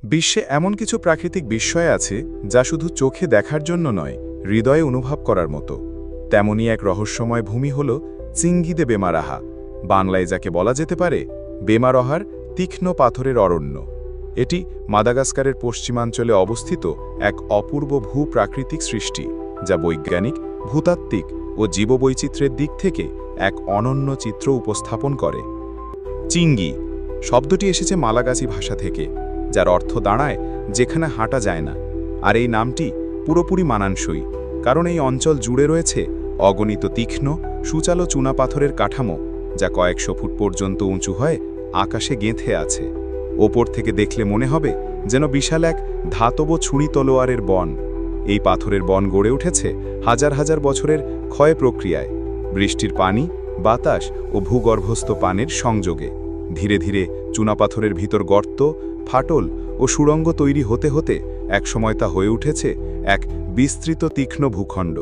বিশ্বে এমন কিছু প্রাকৃতিক বিস্ময় আছে যা শুধু চোখে দেখার জন্য নয়, হৃদয়ে অনুভব করার মতো। তেমনই এক রহস্যময় ভূমি হল চিঙ্গিদে বেমারাহা, বাংলায় যাকে বলা যেতে পারে বেমারহার তীক্ষ্ণ পাথরের অরণ্য। এটি মাদাগাস্কারের পশ্চিমাঞ্চলে অবস্থিত এক অপূর্ব ভূপ্রাকৃতিক সৃষ্টি, যা বৈজ্ঞানিক, ভূতাত্ত্বিক ও জীববৈচিত্র্যের দিক থেকে এক অনন্য চিত্র উপস্থাপন করে। চিঙ্গি শব্দটি এসেছে মালাগাসি ভাষা থেকে, যার অর্থ দাঁড়ায় যেখানে হাঁটা যায় না। আর এই নামটি পুরোপুরি মানানসই, কারণ এই অঞ্চল জুড়ে রয়েছে অগণিত তীক্ষ্ণ সুচালো চুনাপাথরের কাঠামো, যা কয়েকশো ফুট পর্যন্ত উঁচু হয়ে আকাশে গেঁথে আছে। ওপর থেকে দেখলে মনে হবে যেন বিশাল এক ধাতব ছুরি তলোয়ারের বন। এই পাথরের বন গড়ে উঠেছে হাজার হাজার বছরের ক্ষয় প্রক্রিয়ায়, বৃষ্টির পানি, বাতাস ও ভূগর্ভস্থ পানির সংযোগে। ধীরে ধীরে চুনাপাথরের ভিতর গর্ত, ফাটল ও সুড়ঙ্গ তৈরি হতে হতে একসময় তা হয়ে উঠেছে এক বিস্তৃত তীক্ষ্ণ ভূখণ্ড।